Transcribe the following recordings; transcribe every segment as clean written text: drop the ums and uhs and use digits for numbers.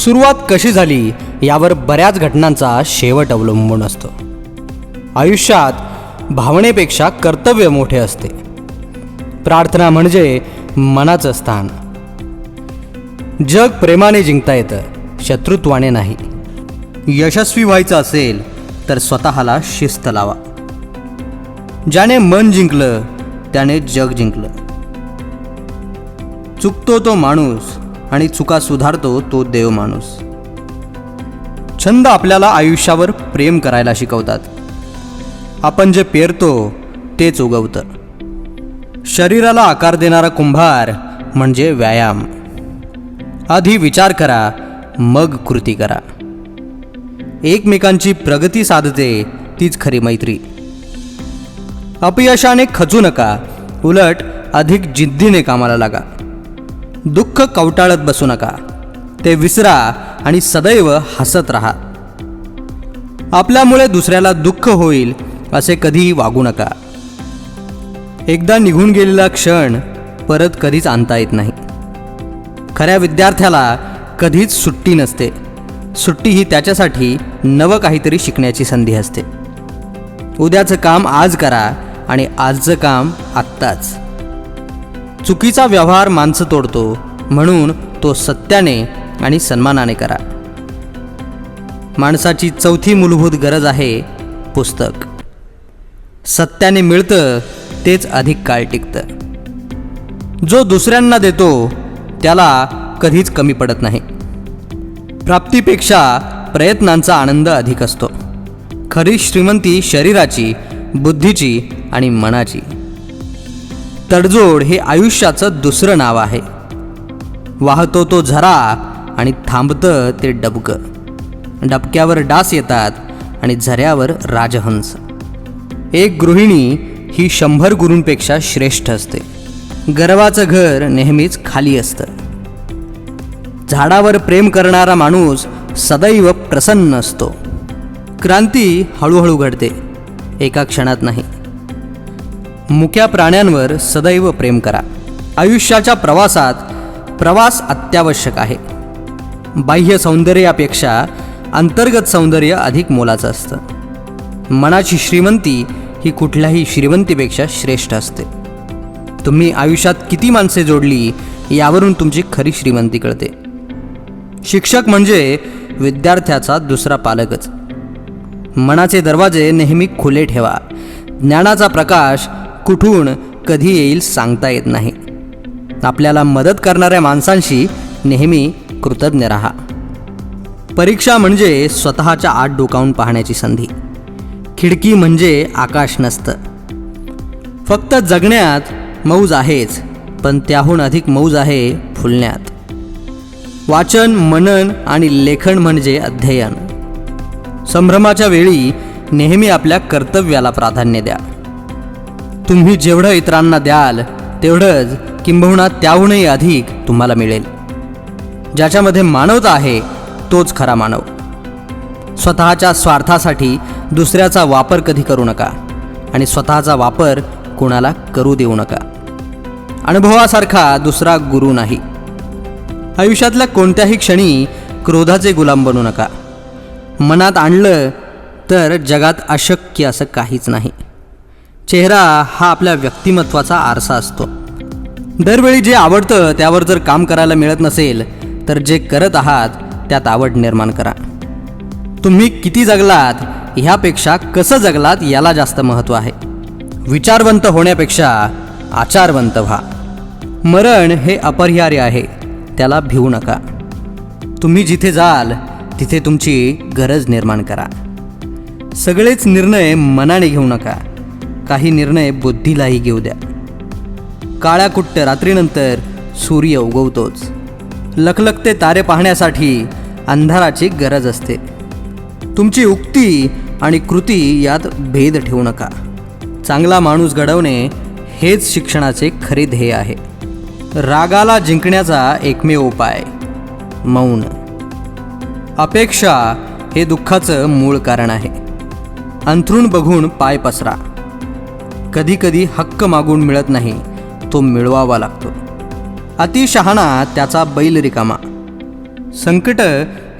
सुरुवात कशी झाली यावर बऱ्याच घटनांचा शेवट अवलंबून असतो. आयुष्यात भावनेपेक्षा कर्तव्य मोठे असते. प्रार्थना म्हणजे मनाचं स्थान. जग प्रेमाने जिंकता येतं, शत्रुत्वाने नाही. यशस्वी व्हायचं असेल तर स्वतःला शिस्त लावा. ज्याने मन जिंकलं त्याने जग जिंकलं. चुकतो तो माणूस आणि चुका सुधारतो तो देव माणूस. छंद आपल्याला आयुष्यावर प्रेम करायला शिकवतात. आपण जे पेरतो तेच उगवतं. शरीराला आकार देणारा कुंभार म्हणजे व्यायाम. आधी विचार करा, मग कृती करा. एकमेकांची प्रगती साधते तीच खरी मैत्री. अपयशाने खचू नका, उलट अधिक जिद्दीने कामाला लागा. दुःख कवटाळत बसू नका, ते विसरा आणि सदैव हसत राहा. आपल्यामुळे दुसऱ्याला दुःख होईल असे कधीही वागू नका. एकदा निघून गेलेला क्षण परत कधीच आणता येत नाही. खऱ्या विद्यार्थ्याला कधीच सुट्टी नसते. सुट्टी ही त्याच्यासाठी नवं काहीतरी शिकण्याची संधी असते. उद्याचं काम आज करा आणि आजचं काम आत्ताच. चुकीचा व्यवहार माणसं तोडतो, म्हणून तो सत्याने आणि सन्मानाने करा. माणसाची चौथी मूलभूत गरज आहे पुस्तक. सत्याने मिळतं तेच अधिक काळ टिकतं. जो दुसऱ्यांना देतो त्याला कधीच कमी पडत नाही. प्राप्तीपेक्षा प्रयत्नांचा आनंद अधिक असतो. खरी श्रीमंती शरीराची, बुद्धीची आणि मनाची. तडजोड हे आयुष्याचं दुसरं नाव आहे. वाहतो तो झरा आणि थांबतं ते डबकं. डबक्यावर डास येतात आणि झऱ्यावर राजहंस. एक गृहिणी ही 100 गुरूंपेक्षा श्रेष्ठ असते. गर्वाचं घर नेहमीच खाली असतं. झाडावर प्रेम करणारा माणूस सदैव प्रसन्न असतो. क्रांती हळूहळू घडते, एका क्षणात नाही. मुक्या प्राण्यांवर सदैव प्रेम करा. आयुष्याच्या प्रवासात प्रवास अत्यावश्यक आहे. बाह्य सौंदर्यापेक्षा अंतर्गत सौंदर्य अधिक मोलाचं असतं. मनाची श्रीमंती ही कुठल्याही श्रीमंतीपेक्षा श्रेष्ठ असते. तुम्ही आयुष्यात किती माणसे जोडली यावरून तुमची खरी श्रीमंती कळते. शिक्षक म्हणजे विद्यार्थ्याचा दुसरा पालकच. मनाचे दरवाजे नेहमी खुले ठेवा. ज्ञानाचा प्रकाश कुठून कधी येईल सांगता येत नाही. आपल्याला मदत करणाऱ्या माणसांशी नेहमी कृतज्ञ राहा. परीक्षा म्हणजे स्वतःच्या आत डोकावून पाहण्याची संधी. खिडकी म्हणजे आकाश नसतं. फक्त जगण्यात मौज आहेच, पण त्याहून अधिक मौज आहे फुलण्यात. वाचन, मनन आणि लेखन म्हणजे अध्ययन. संभ्रमाच्या वेळी नेहमी आपल्या कर्तव्याला प्राधान्य द्या. तुम्ही जेवढं इतरांना द्याल तेवढंच, किंबहुना त्याहूनही अधिक तुम्हाला मिळेल. ज्याच्यामध्ये मानवता आहे तोच खरा मानव. स्वतःच्या स्वार्थासाठी दुसऱ्याचा वापर कधी करू नका आणि स्वतःचा वापर कोणाला करू देऊ नका. अनुभवासारखा दुसरा गुरु नाही. आयुष्यातल्या कोणत्याही क्षणी क्रोधाचे गुलाम बनू नका. मनात आणलं तर जगात अशक्य असं काहीच नाही. चेहरा हा आपल्या व्यक्तिमत्वाचा आरसा असतो. दरवेळी जे आवडतं त्यावर जर काम करायला मिळत नसेल तर जे करत आहात त्यात आवड निर्माण करा. तुम्ही किती जगलात ह्यापेक्षा कसं जगलात याला जास्त महत्त्व आहे. विचारवंत होण्यापेक्षा आचारवंत व्हा. मरण हे अपरिहार्य आहे, त्याला भिवू नका. तुम्ही जिथे जाल तिथे तुमची गरज निर्माण करा. सगळेच निर्णय मनाने घेऊ नका. काही निर्णय बुद्धीलाही घेऊ द्या. काळ्या कुट्ट रात्रीनंतर सूर्य उगवतोच. लखलखते तारे पाहण्यासाठी अंधाराची गरज असते. तुमची उक्ती आणि कृती यात भेद ठेवू नका. चांगला माणूस घडवणे हेच शिक्षणाचे खरे ध्येय आहे. रागाला जिंकण्याचा एकमेव उपाय मौन. अपेक्षा हे दुःखाचं मूळ कारण आहे. अंथरूण बघून पाय पसरा. कधी कधी हक्क मागून मिळत नाही, तो मिळवावा लागतो. अतिशहाणा त्याचा बैल रिकामा. संकट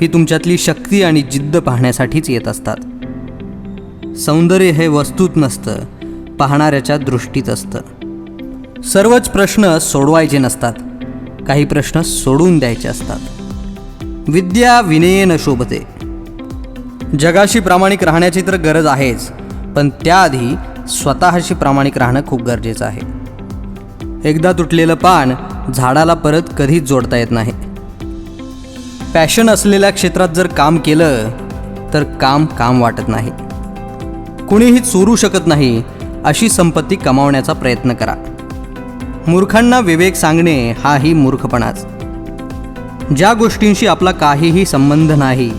ही तुमच्यातली शक्ती आणि जिद्द पाहण्यासाठीच येत असतात. सौंदर्य हे वस्तूत नसतं, पाहणाऱ्याच्या दृष्टीत असतं. सर्वच प्रश्न सोडवायचे नसतात, काही प्रश्न सोडून द्यायचे असतात. विद्या विनयेन शोभते. जगाशी प्रामाणिक राहण्याची तर गरज आहेच, पण त्याआधी स्वतःशी प्रामाणिक राहणं खूप गरजेचं आहे. एकदा तुटलेलं पान झाडाला परत कधीच जोडता येत नाही. पॅशन असलेल्या क्षेत्रात जर काम केलं तर काम वाटत नाही. कुणीही चोरू शकत नाही अशी संपत्ती कमावण्याचा प्रयत्न करा. मूर्खांना विवेक सांगणे हाही मूर्खपणाच. ज्या गोष्टींशी आपला काहीही संबंध नाही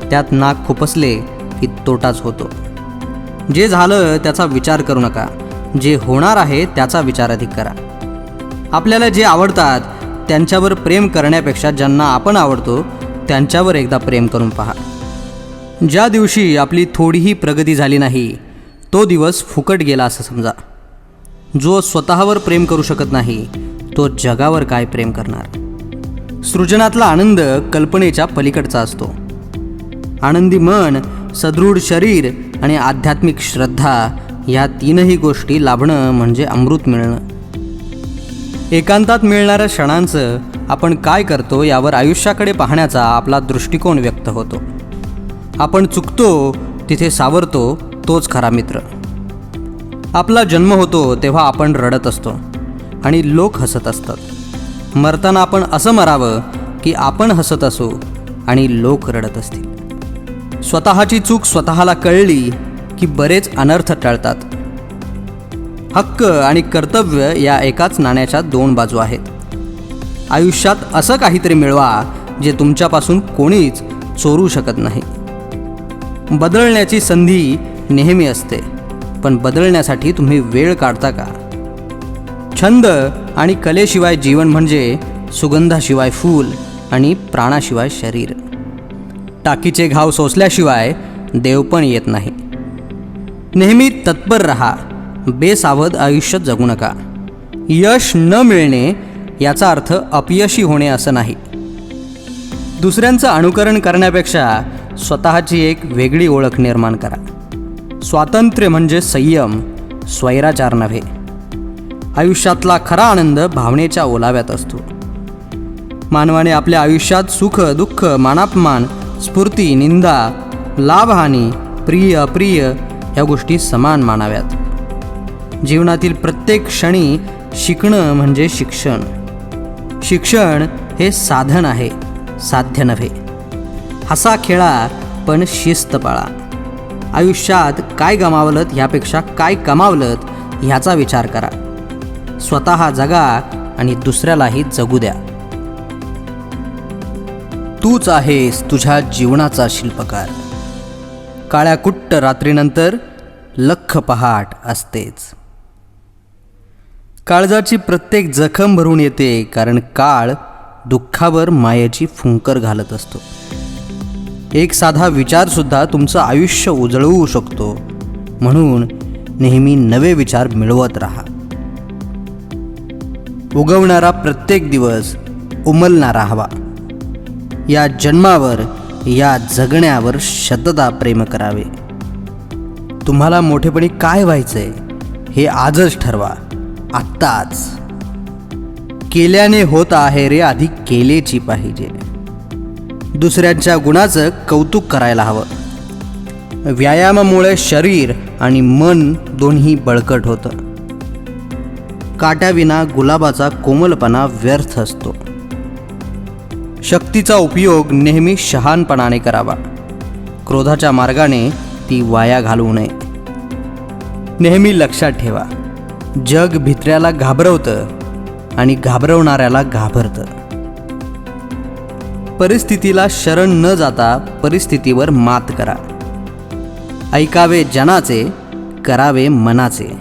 त्यात नाक खुपसले की तोटाच होतो. जे झालं त्याचा विचार करू नका, जे होणार आहे त्याचा विचार अधिक करा. आपल्याला जे आवडतात त्यांच्यावर प्रेम करण्यापेक्षा ज्यांना आपण आवडतो त्यांच्यावर एकदा प्रेम करून पहा. ज्या दिवशी आपली थोडीही प्रगती झाली नाही तो दिवस फुकट गेला असं समजा. जो स्वतःवर प्रेम करू शकत नाही तो जगावर काय प्रेम करणार. सृजनातला आनंद कल्पनेच्या पलीकडचा असतो. आनंदी मन, सदृढ शरीर आणि आध्यात्मिक श्रद्धा या तीनही गोष्टी लाभणं म्हणजे अमृत मिळणं. एकांतात मिळणाऱ्या क्षणांचं आपण काय करतो यावर आयुष्याकडे पाहण्याचा आपला दृष्टिकोन व्यक्त होतो. आपण चुकतो तिथे सावरतो तोच खरा मित्र. आपला जन्म होतो तेव्हा आपण रडत असतो आणि लोक हसत असतात. मरताना आपण असं मरावं की आपण हसत असू आणि लोक रडत असतील. स्वतःची चूक स्वतःला कळली की बरेच अनर्थ टळतात. हक्क आणि कर्तव्य या एकाच नाण्याच्या दोन बाजू आहेत. आयुष्यात असं काहीतरी मिळवा जे तुमच्यापासून कोणीच चोरू शकत नाही. बदलण्याची संधी नेहमी असते, पण बदलण्यासाठी तुम्ही वेळ काढता का? छंद आणि कलेशिवाय जीवन म्हणजे सुगंधाशिवाय फूल आणि प्राणाशिवाय शरीर. टाकीचे घाव सोसल्याशिवाय देव पण येत नाही. नेहमी तत्पर रहा, बेसावध आयुष्य जगू नका. यश न मिळणे याचा अर्थ अपयशी होणे असं नाही. दुसऱ्यांचं अनुकरण करण्यापेक्षा स्वतःची एक वेगळी ओळख निर्माण करा. स्वातंत्र्य म्हणजे संयम, स्वैराचार नव्हे. आयुष्यातला खरा आनंद भावनेच्या ओलाव्यात असतो. मानवाने आपल्या आयुष्यात सुख दुःख, मानापमान, स्फूर्ती निंदा, लाभहानी, प्रिय अप्रिय ह्या गोष्टी समान मानाव्यात. जीवनातील प्रत्येक क्षणी शिकणं म्हणजे शिक्षण. शिक्षण हे साधन आहे, साध्य नव्हे. हसा खेळा पण शिस्त पाळा. आयुष्यात काय गमावलत ह्यापेक्षा काय कमावलत ह्याचा विचार करा. स्वतः जगा आणि दुसऱ्यालाही जगू द्या. तूच आहेस तुझ्या जीवनाचा शिल्पकार. काळ्या कुट्ट रात्रीनंतर लख पहाट असतेच. काळजाची प्रत्येक जखम भरून येते, कारण काळ दुःखावर मायेची फुंकर घालत असतो. एक साधा विचारसुद्धा तुमचं आयुष्य उजळवू शकतो. म्हणून नेहमी नवे विचार मिळवत राहा. उगवणारा प्रत्येक दिवस उमलणारा हवा. या जन्मावर, या जगण्यावर शतदा प्रेम करावे. तुम्हाला मोठेपणी काय व्हायचंय हे आजच ठरवा, आत्ताच. केल्याने होत आहे रे, आधी केलेची पाहिजे. दुसऱ्यांच्या गुणाचं कौतुक करायला हवं. व्यायामामुळे शरीर आणि मन दोन्ही बळकट होतं. काट्याविना गुलाबाचा कोमलपणा व्यर्थ असतो. शक्तीचा उपयोग नेहमी शहाणपणाने करावा. क्रोधाच्या मार्गाने ती वाया घालवू नये. नेहमी लक्षात ठेवा, जग भित्र्याला घाबरवतं आणि घाबरवणाऱ्याला घाबरतं. परिस्थितीला शरण न जाता परिस्थितीवर मात करा. ऐकावे जनाचे, करावे मनाचे.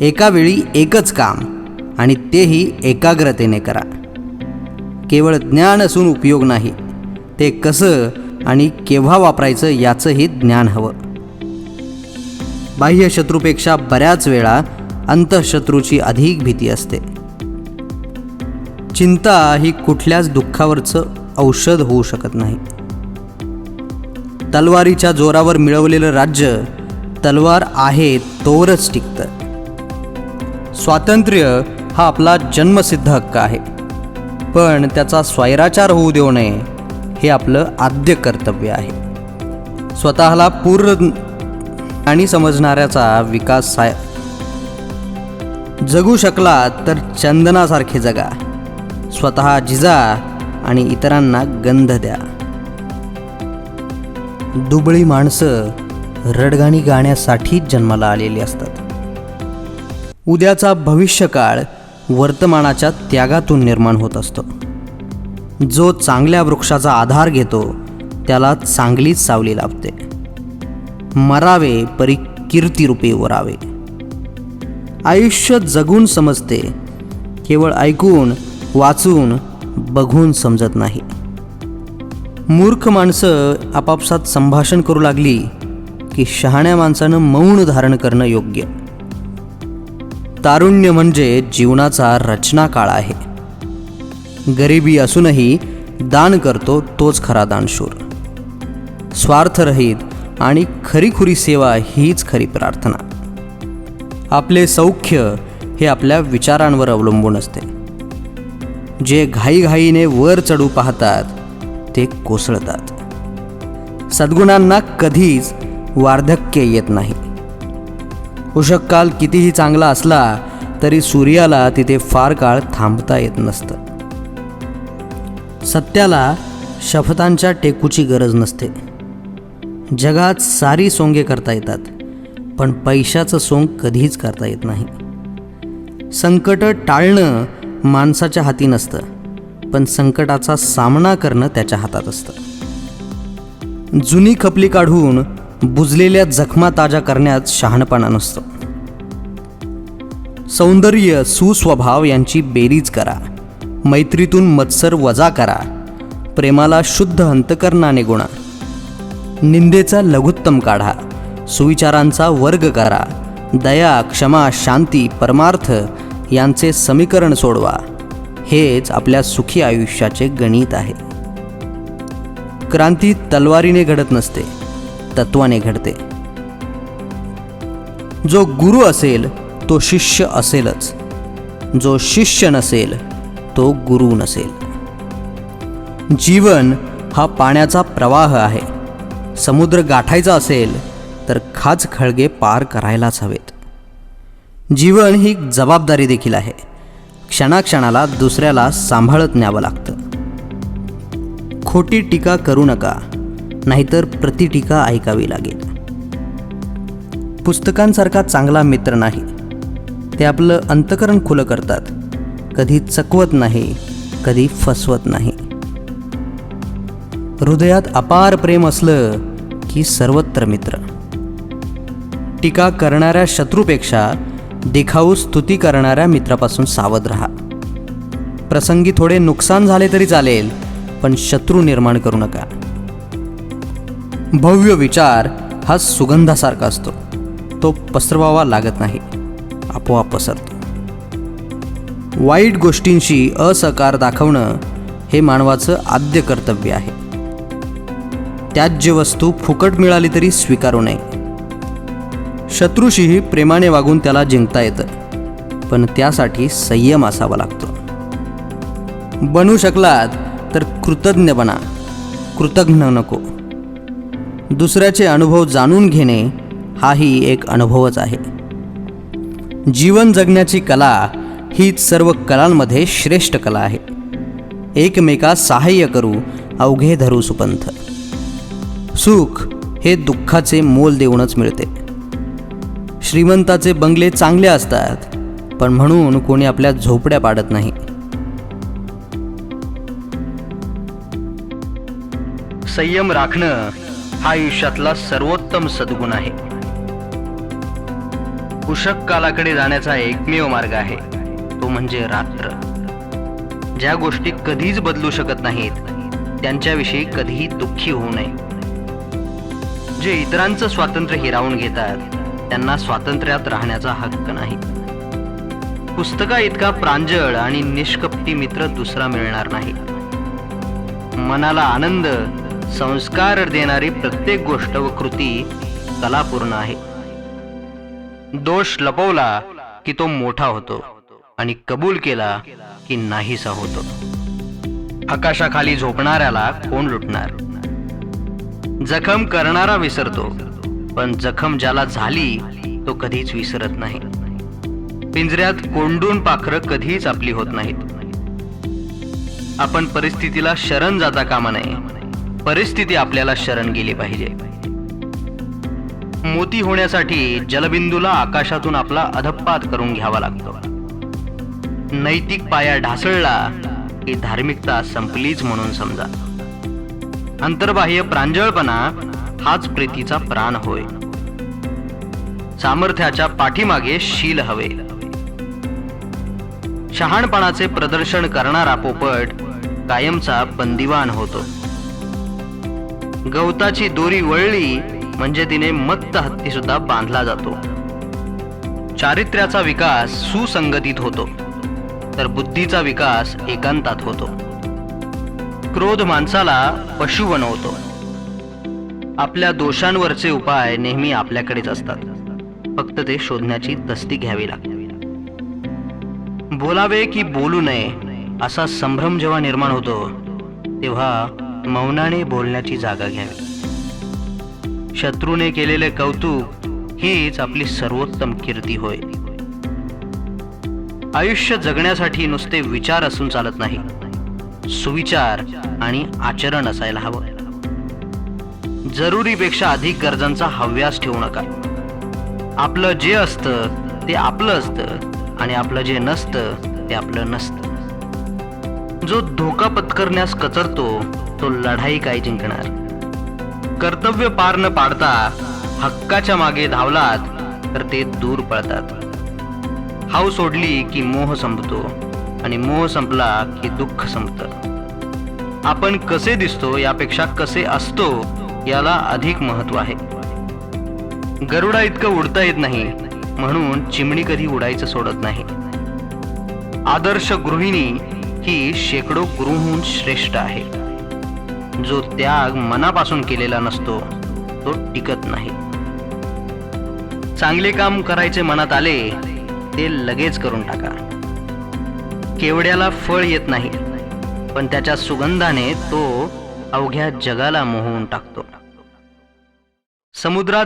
एका वेळी एकच काम आणि तेही एकाग्रतेने करा. केवळ ज्ञान असून उपयोग नाही, ते कसं आणि केव्हा वापरायचं याचंही ज्ञान हवं. बाह्य शत्रूपेक्षा बऱ्याच वेळा अंतःशत्रूची अधिक भीती असते. चिंता ही कुठल्याच दुःखावरचं औषध होऊ शकत नाही. तलवारीच्या जोरावर मिळवलेलं राज्य तलवार आहे तोवरच टिकतं. स्वातंत्र्य हा आपला जन्मसिद्ध हक्क आहे, पण त्याचा स्वैराचार होऊ देऊ नये हे आपलं आद्य कर्तव्य आहे. स्वतःला पूर्ण आणि समजणाऱ्याचा विकास जगू शकला तर चंदनासारखे जगा. स्वतः जिजा आणि इतरांना गंध द्या. दुबळी माणसं रडगाणी गाण्यासाठीच जन्माला आलेली असतात. उद्याचा भविष्यकाळ वर्तमानाच्या त्यागातून निर्माण होत असतो. जो चांगल्या वृक्षाचा आधार घेतो त्याला चांगलीच सावली लाभते. मरावे परी कीर्तिरूपे वरावे. आयुष्य जगून समजते, केवळ ऐकून वाचून बघून समजत नाही. मूर्ख माणसं आपापसात संभाषण करू लागली की शहाण्या माणसानं मौन धारण करणं योग्य. तारुण्य म्हणजे जीवनाचा रचना काळ आहे. गरिबी असूनही दान करतो तोच खरा दानशूर. स्वार्थरहित आणि खरीखुरी सेवा हीच खरी प्रार्थना. आपले सौख्य हे आपल्या विचारांवर अवलंबून असते. जे घाईघाईने वर चढू पाहतात ते कोसळतात. सद्गुणांना कधीच वार्धक्य येत नाही. उषःकाल कितीही चांगला असला तरी सूर्याला तिथे फार काळ थांबता येत नसतं. सत्याला शपथांच्या टेकूची गरज नसते. जगात सारी सोंगे करता येतात, पण पैशाचं सोंग कधीच करता येत नाही. संकट टाळणं माणसाच्या हाती नसतं, पण संकटाचा सामना करणं त्याच्या हातात असतं. जुनी खपली काढून बुजलेल्या जखमा ताज्या करण्यात शहाणपणा नसतो. सौंदर्य सुस्वभाव यांची बेरीज करा. मैत्रीतून मत्सर वजा करा. प्रेमाला शुद्ध अंतकरणाने गुणा. निंदेचा लघुत्तम काढा. सुविचारांचा वर्ग करा. दया, क्षमा, शांती, परमार्थ यांचे समीकरण सोडवा. हेच आपल्या सुखी आयुष्याचे गणित आहे. क्रांती तलवारीने घडत नसते, तत्वाने घडते. जो गुरु असेल तो शिष्य असेलच. जो शिष्य नसेल तो गुरु नसेल. जीवन हा पाण्याचा प्रवाह आहे. समुद्र गाठायचा असेल तर खाच खळगे पार करायलाच हवेत. जीवन ही जबाबदारी देखील आहे. क्षणाक्षणाला दुसऱ्याला सांभाळत न्यावं लागतं. खोटी टीका करू नका, नाहीतर प्रतिटीका ऐकावी लागेल. पुस्तकांसारखा चांगला मित्र नाही. ते आपलं अंतकरण खुलं करतात. कधी चकवत नाही, कधी फसवत नाही. हृदयात अपार प्रेम असलं की सर्वत्र मित्र. टीका करणाऱ्या शत्रूपेक्षा दिखाऊ स्तुती करणाऱ्या मित्रापासून सावध राहा. प्रसंगी थोडे नुकसान झाले तरी चालेल, पण शत्रू निर्माण करू नका. भव्य विचार हा सुगंधासारखा असतो. तो पसरवावा लागत नाही, आपोआप पसरतो. वाईट गोष्टींशी असहकार दाखवणं हे मानवाचं आद्य कर्तव्य आहे. त्याज्य वस्तू फुकट मिळाली तरी स्वीकारू नये. शत्रूशीही प्रेमाने वागून त्याला जिंकता येतं, पण त्यासाठी संयम असावा लागतो. बनू शकलात तर कृतज्ञ बना, कृतज्ञ नको. दुसऱ्याचे अनुभव जाणून घेणे हाही एक अनुभवच आहे. जीवन जगण्याची कला हीच सर्व कलांमध्ये श्रेष्ठ कला आहे. एकमेकास सहाय्य करू, अवघे धरू सुपंथ. सुख हे दुःखाचे मोल देऊनच मिळते. श्रीमंताचे बंगले चांगले असतात, पण म्हणून कोणी आपल्या झोपड्या पाडत नाही. संयम राखणं हा आयुष्यातला सर्वोत्तम सद्गुण आहे. उषः कालाकडे जाण्याचा एकमेव मार्ग आहे, तो म्हणजे रात्र. ज्या गोष्टी कधीच बदलू शकत नाहीत त्यांच्याविषयी कधीही दुःखी होऊ नये. जे इतरांचं स्वातंत्र्य हिरावून घेतात त्यांना स्वातंत्र्यात राहण्याचा हक्क नाही. पुस्तका इतका प्रांजळ आणि निष्कपटी मित्र दुसरा मिळणार नाही. मनाला आनंद, संस्कार देणारी प्रत्येक गोष्ट व कृती कलापूर्ण आहे. दोष लपवला की तो मोठा होतो आणि कबूल केला की नाहीसा होतो. आकाशाखाली झोपणाऱ्याला कोण लुटणार? जखम करणारा विसरतो, पण जखम ज्याला झाली तो कधीच विसरत नाही. पिंजऱ्यात कोंडून पाखरं कधीच आपली होत नाहीत. आपण परिस्थितीला शरण जाता कामा नये, परिस्थिती आपल्याला शरण गेली पाहिजे. मोती होण्यासाठी जलबिंदूला आकाशातून आपला अधप्पात करून घ्यावा लागतो. नैतिक पाया ढासळला की धार्मिकता संपलीच म्हणून समजा. अंतर्बाह्य प्रांजळपणा हाच प्रीतीचा प्राण होय. सामर्थ्याच्या पाठीमागे शील हवे. शहाणपणाचे प्रदर्शन करणारा पोपट कायमचा बंदिवान होतो. गवताची दोरी वळली म्हणजे तिने मत्त हत्ती सुद्धा बांधला जातो. चारित्र्याचा विकास सुसंगतीत होतो, तर बुद्धीचा विकास एकांतात होतो. क्रोध माणसाला पशु बनवतो. आपल्या दोषांवरचे उपाय नेहमी आपल्याकडेच असतात, फक्त ते शोधण्याची तस्ती घ्यावी लागते. बोलावे की बोलू नये असा संभ्रम जेव्हा निर्माण होतो, तेव्हा मौनाने बोलण्याची जागा घ्यावी. शत्रूने केलेले कौतुक हीच आपली सर्वोत्तम कीर्ती होय. आयुष्य जगण्यासाठी नुसते विचार असून चालत नाही, सुविचार आणि आचरण असायला हवं. जरुरीपेक्षा अधिक गरजांचा हव्यास ठेवू नका. आपलं जे असतं ते आपलं असतं आणि आपलं जे नसतं ते आपलं नसतं. जो धोका पत्करण्यास कचरतो तो लढाई काय जिंकणार? कर्तव्य पार न पाडता हक्काच्या मागे धावलात तर ते दूर पळतात. हाव सोडली की मोह संपतो आणि मोह संपला की दुःख संपतं. आपण कसे दिसतो यापेक्षा कसे असतो याला अधिक महत्व आहे. गरुडा इतकं उडता येत नाही म्हणून चिमणी कधी उडायचं सोडत नाही. आदर्श गृहिणी ही शेकडो गुरूंहून श्रेष्ठ आहे. जो त्याग मनापासून केलेला नसतो तो टिकत नाही. चांगले काम करायचे मनात आले ते लगेच करून टाका. केवड्याला फळ येत नाही, पण त्याच्या सुगंधाने तो अवघ्या जगाला मोहवून टाकतो. समुद्रात